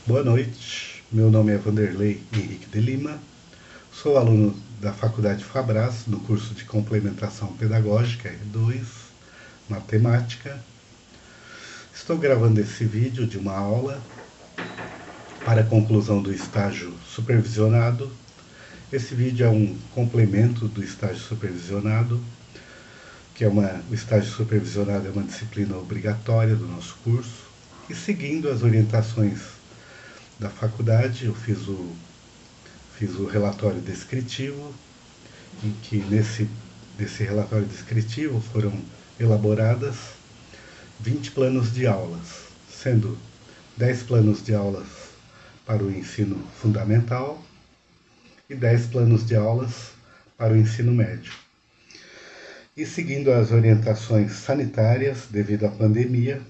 Boa noite, meu nome é Vanderlei Henrique de Lima, sou aluno da Faculdade Fabras, no curso de Complementação Pedagógica R2, Matemática. Estou gravando esse vídeo de uma aula para a conclusão do estágio supervisionado. Esse vídeo é um complemento do estágio supervisionado, o estágio supervisionado é uma disciplina obrigatória do nosso curso, e seguindo as orientações da faculdade, eu fiz o relatório descritivo, em que nesse relatório descritivo foram elaboradas 20 planos de aulas, sendo 10 planos de aulas para o ensino fundamental e 10 planos de aulas para o ensino médio. E seguindo as orientações sanitárias, devido à pandemia,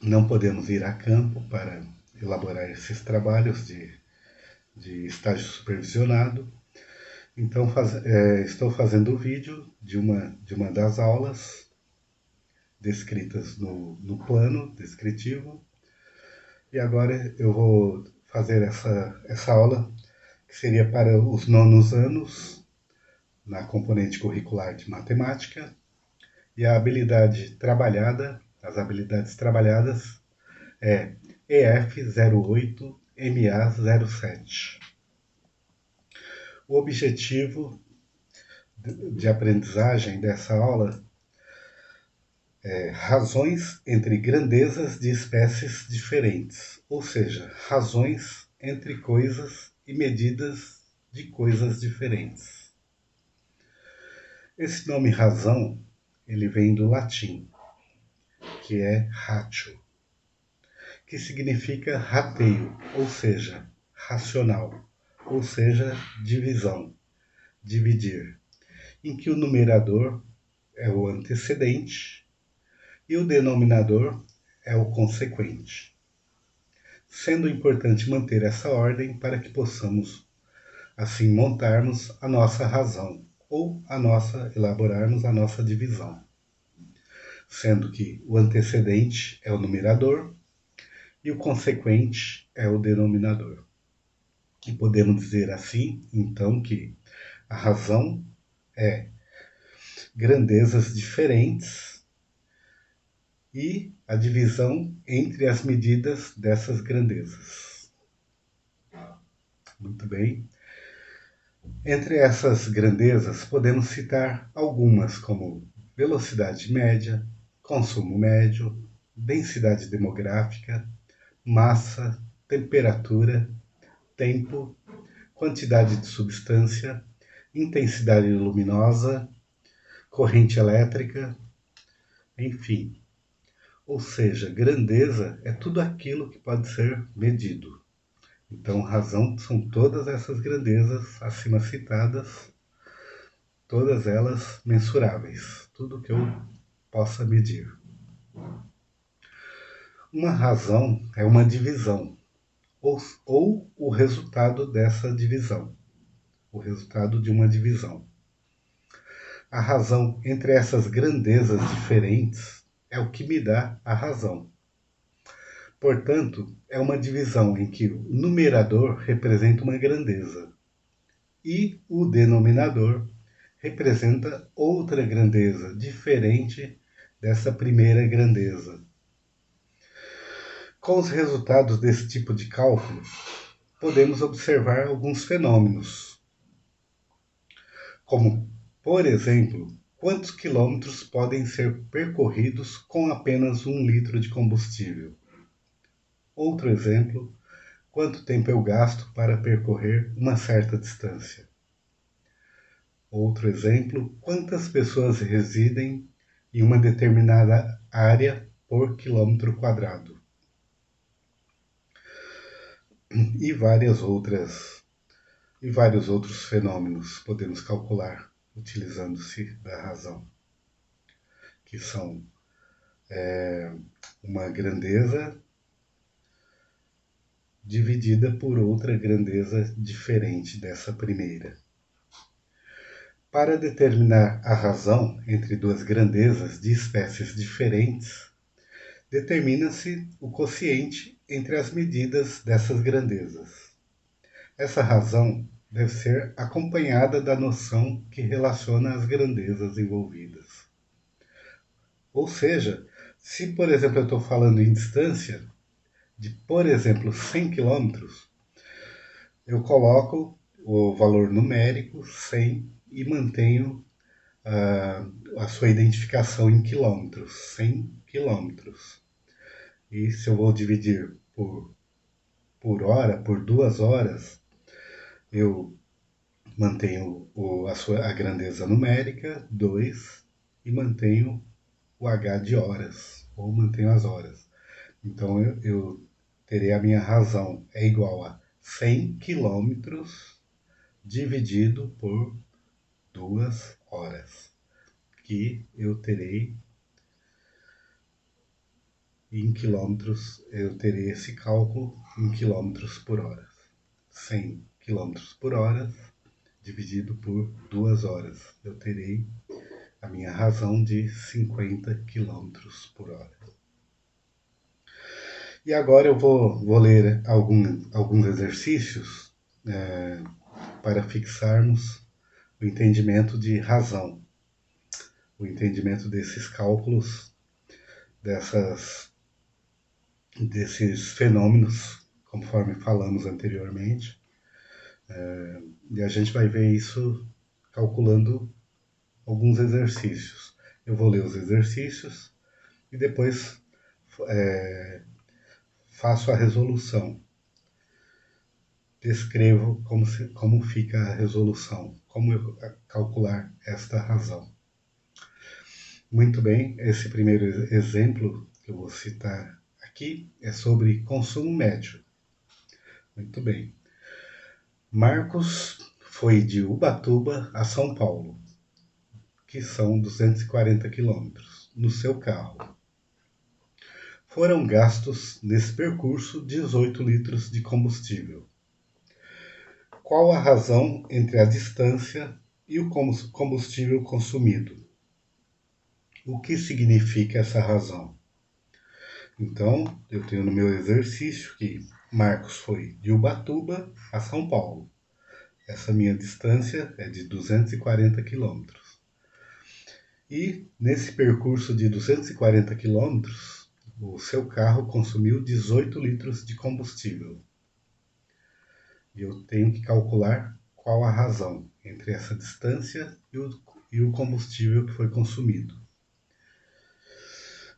não podemos ir a campo para elaborar esses trabalhos de estágio supervisionado. Então, estou fazendo o vídeo de uma das aulas descritas no plano descritivo. E agora eu vou fazer essa aula, que seria para os nonos anos, na componente curricular de matemática. E a habilidade trabalhada, as habilidades trabalhadas é EF08 MA07. O objetivo de aprendizagem dessa aula é razões entre grandezas de espécies diferentes, ou seja, razões entre coisas e medidas de coisas diferentes. Esse nome razão, ele vem do latim, que é ratio, que significa rateio, ou seja, racional, ou seja, divisão, dividir, em que o numerador é o antecedente e o denominador é o consequente, sendo importante manter essa ordem para que possamos assim montarmos a nossa razão ou elaborarmos a nossa divisão, sendo que o antecedente é o numerador e o consequente é o denominador. E podemos dizer assim, então, que a razão é grandezas diferentes e a divisão entre as medidas dessas grandezas. Muito bem. Entre essas grandezas, podemos citar algumas como velocidade média, consumo médio, densidade demográfica, massa, temperatura, tempo, quantidade de substância, intensidade luminosa, corrente elétrica, enfim. Ou seja, grandeza é tudo aquilo que pode ser medido. Então, razão são todas essas grandezas acima citadas, todas elas mensuráveis, tudo que eu possa medir. Uma razão é uma divisão, ou o resultado dessa divisão, o resultado de uma divisão. A razão entre essas grandezas diferentes é o que me dá a razão. Portanto, é uma divisão em que o numerador representa uma grandeza e o denominador representa outra grandeza, diferente dessa primeira grandeza. Com os resultados desse tipo de cálculo, podemos observar alguns fenômenos, como, por exemplo, quantos quilômetros podem ser percorridos com apenas 1 litro de combustível. Outro exemplo, quanto tempo eu gasto para percorrer uma certa distância. Outro exemplo, quantas pessoas residem em uma determinada área por quilômetro quadrado. E vários outros fenômenos podemos calcular utilizando-se da razão, que são uma grandeza dividida por outra grandeza diferente dessa primeira. Para determinar a razão entre duas grandezas de espécies diferentes, determina-se o quociente entre as medidas dessas grandezas. Essa razão deve ser acompanhada da noção que relaciona as grandezas envolvidas. Ou seja, se, por exemplo, eu estou falando em distância de, por exemplo, 100 quilômetros, eu coloco o valor numérico 100 e mantenho a sua identificação em quilômetros, 100 quilômetros. E se eu vou dividir por hora, por 2 horas, eu mantenho a grandeza numérica, 2, e mantenho o H de horas, ou mantenho as horas. Então eu terei a minha razão é igual a 100 quilômetros dividido por 2 horas, que eu terei em quilômetros, eu terei esse cálculo em quilômetros por hora. 100 quilômetros por hora dividido por 2 horas. Eu terei a minha razão de 50 quilômetros por hora. E agora eu vou ler alguns exercícios para fixarmos o entendimento de razão, o entendimento desses cálculos, desses fenômenos, conforme falamos anteriormente. E a gente vai ver isso calculando alguns exercícios. Eu vou ler os exercícios e depois faço a resolução. Descrevo como fica a resolução, como eu calcular esta razão. Muito bem, esse primeiro exemplo que eu vou citar aqui é sobre consumo médio. Muito bem. Marcos foi de Ubatuba a São Paulo, que são 240 quilômetros, no seu carro. Foram gastos nesse percurso 18 litros de combustível. Qual a razão entre a distância e o combustível consumido? O que significa essa razão? Então, eu tenho no meu exercício que Marcos foi de Ubatuba a São Paulo. Essa minha distância é de 240 quilômetros. E nesse percurso de 240 quilômetros, o seu carro consumiu 18 litros de combustível. E eu tenho que calcular qual a razão entre essa distância e o combustível que foi consumido.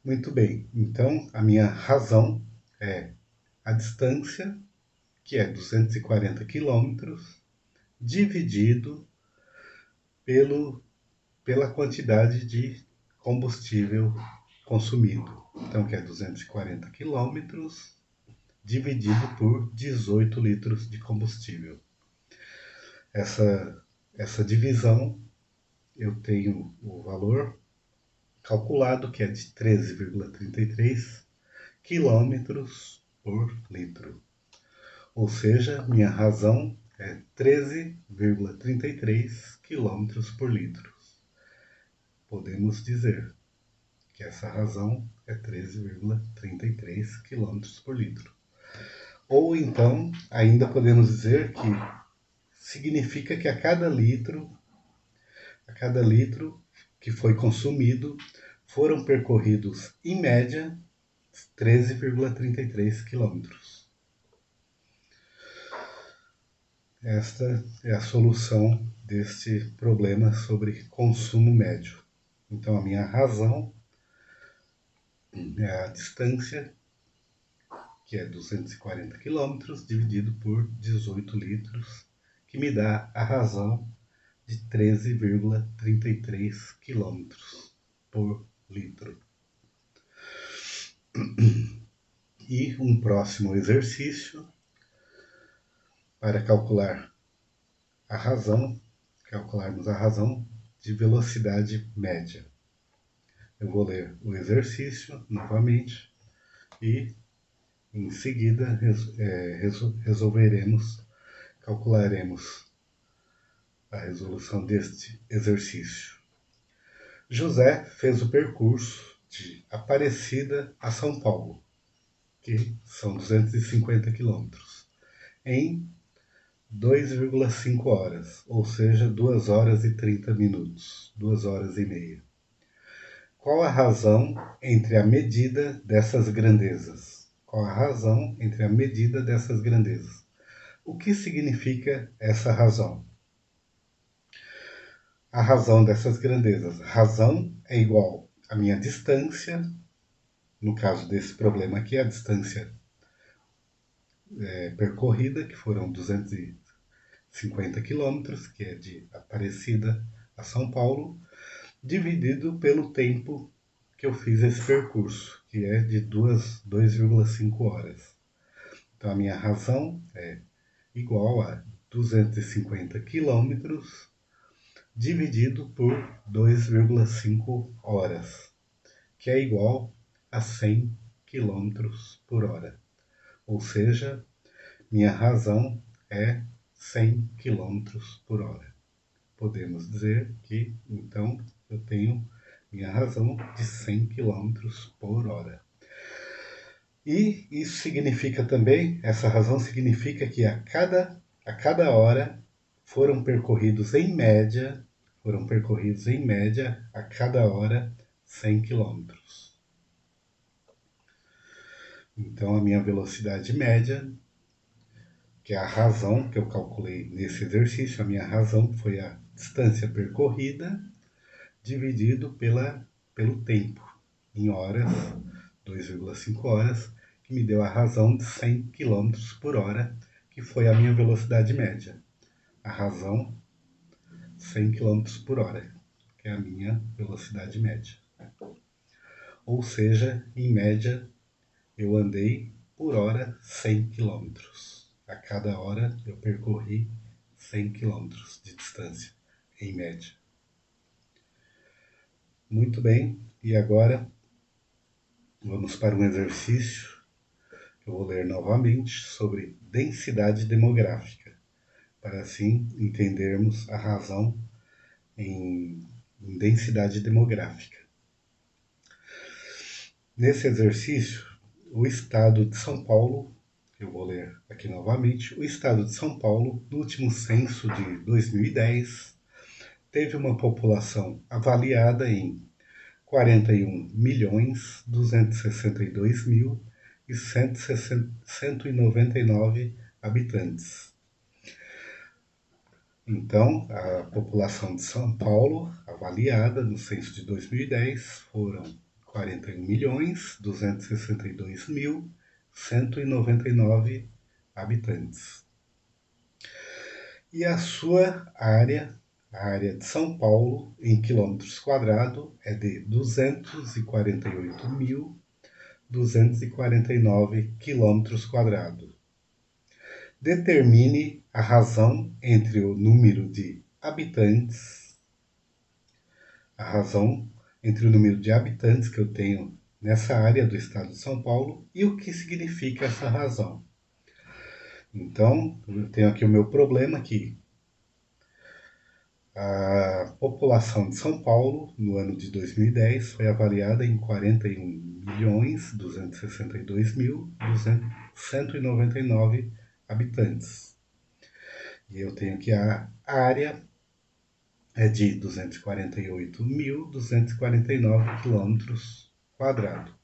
Muito bem, então a minha razão é a distância, que é 240 quilômetros, dividido pela quantidade de combustível consumido. Então, que é 240 quilômetros dividido por 18 litros de combustível. Essa divisão, eu tenho o valor calculado, que é de 13,33 quilômetros por litro. Ou seja, minha razão é 13,33 quilômetros por litro. Podemos dizer que essa razão é 13,33 quilômetros por litro. Ou então, ainda podemos dizer que significa que a cada litro que foi consumido, foram percorridos, em média, 13,33 quilômetros. Esta é a solução deste problema sobre consumo médio. Então, a minha razão é a distância, que é 240 quilômetros, dividido por 18 litros, que me dá a razão de 13,33 quilômetros por litro. E um próximo exercício para calcularmos a razão de velocidade média. Eu vou ler o exercício novamente e em seguida calcularemos a resolução deste exercício. José fez o percurso de Aparecida a São Paulo, que são 250 quilômetros, em 2,5 horas, ou seja, 2 horas e 30 minutos, 2 horas e meia. Qual a razão entre a medida dessas grandezas? Qual a razão entre a medida dessas grandezas? O que significa essa razão? A razão dessas grandezas. Razão é igual à minha distância, no caso desse problema aqui, a distância percorrida, que foram 250 quilômetros, que é de Aparecida a São Paulo, dividido pelo tempo que eu fiz esse percurso, que é de 2,5 horas. Então a minha razão é igual a 250 quilômetros dividido por 2,5 horas, que é igual a 100 quilômetros por hora. Ou seja, minha razão é 100 quilômetros por hora. Podemos dizer que, então, eu tenho minha razão de 100 quilômetros por hora. E isso significa também, essa razão significa que a cada hora foram percorridos em média a cada hora 100 quilômetros. Então a minha velocidade média, que é a razão que eu calculei nesse exercício, a minha razão foi a distância percorrida dividido pelo tempo, em horas, 2,5 horas, que me deu a razão de 100 km por hora, que foi a minha velocidade média. A razão 100 km por hora, que é a minha velocidade média. Ou seja, em média, eu andei por hora 100 km. A cada hora eu percorri 100 km de distância, em média. Muito bem, e agora vamos para um exercício que eu vou ler novamente sobre densidade demográfica, para assim entendermos a razão em densidade demográfica. Nesse exercício, o estado de São Paulo, eu vou ler aqui novamente, o estado de São Paulo, no último censo de 2010, teve uma população avaliada em 41.262.199 habitantes. Então, a população de São Paulo, avaliada no censo de 2010, foram 41.262.199 habitantes. E a sua área, a área de São Paulo, em quilômetros quadrados, é de 248.249 quilômetros quadrados. Determine a razão entre o número de habitantes, que eu tenho nessa área do estado de São Paulo e o que significa essa razão. Então, eu tenho aqui o meu problema aqui. A população de São Paulo, no ano de 2010, foi avaliada em 41.262.199 habitantes. E eu tenho que a área é de 248.249 quilômetros quadrados.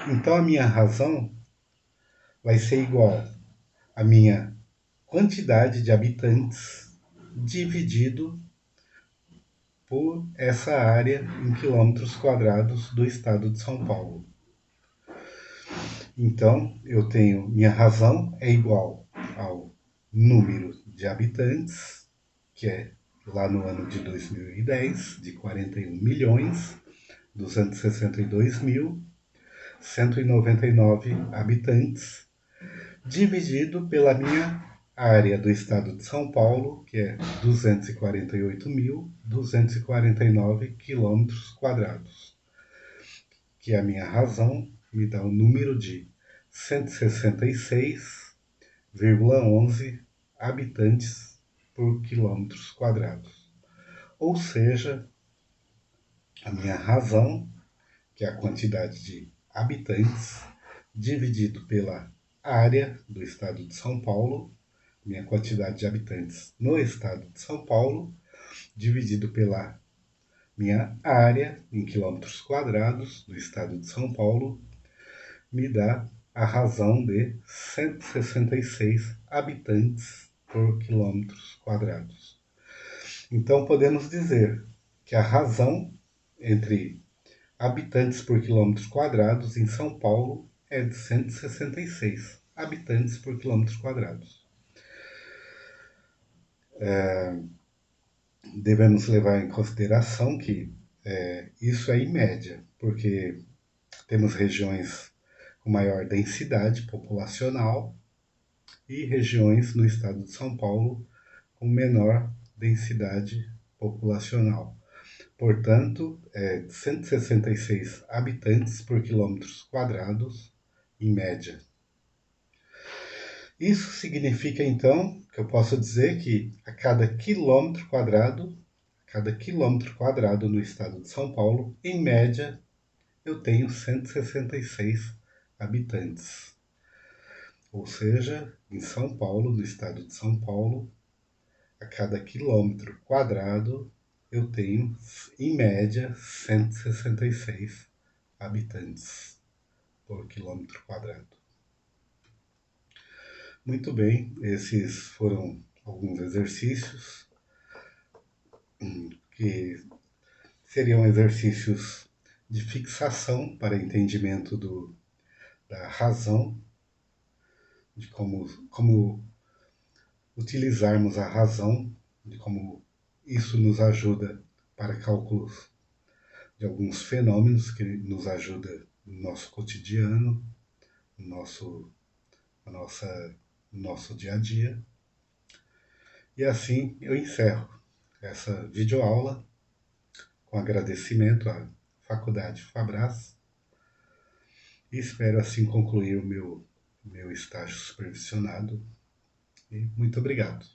Então a minha razão vai ser igual à minha quantidade de habitantes dividido por essa área em quilômetros quadrados do estado de São Paulo. Então eu tenho minha razão é igual ao número de habitantes, que é lá no ano de 2010, de 41.262.199 habitantes, dividido pela minha área do estado de São Paulo, que é 248.249 quilômetros quadrados, que a minha razão me dá o número de 166,11 habitantes por quilômetros quadrados. Ou seja, a minha razão, que é a quantidade de habitantes dividido pela área do estado de São Paulo, minha quantidade de habitantes no estado de São Paulo, dividido pela minha área em quilômetros quadrados do estado de São Paulo, me dá a razão de 166 habitantes por quilômetros quadrados. Então podemos dizer que a razão entre habitantes por quilômetros quadrados em São Paulo é de 166 habitantes por quilômetros quadrados. Devemos levar em consideração que isso é em média, porque temos regiões com maior densidade populacional e regiões no estado de São Paulo com menor densidade populacional. Portanto, 166 habitantes por quilômetros quadrados, em média. Isso significa, então, que eu posso dizer que a cada quilômetro quadrado no estado de São Paulo, em média, eu tenho 166 habitantes. Ou seja, em São Paulo, no estado de São Paulo, a cada quilômetro quadrado eu tenho, em média, 166 habitantes por quilômetro quadrado. Muito bem, esses foram alguns exercícios que seriam exercícios de fixação para entendimento da razão, de como utilizarmos a razão, de como isso nos ajuda para cálculos de alguns fenômenos que nos ajudam no nosso cotidiano, no nosso dia a dia. E assim eu encerro essa videoaula com agradecimento à Faculdade Fabras e espero assim concluir o meu estágio supervisionado. E muito obrigado.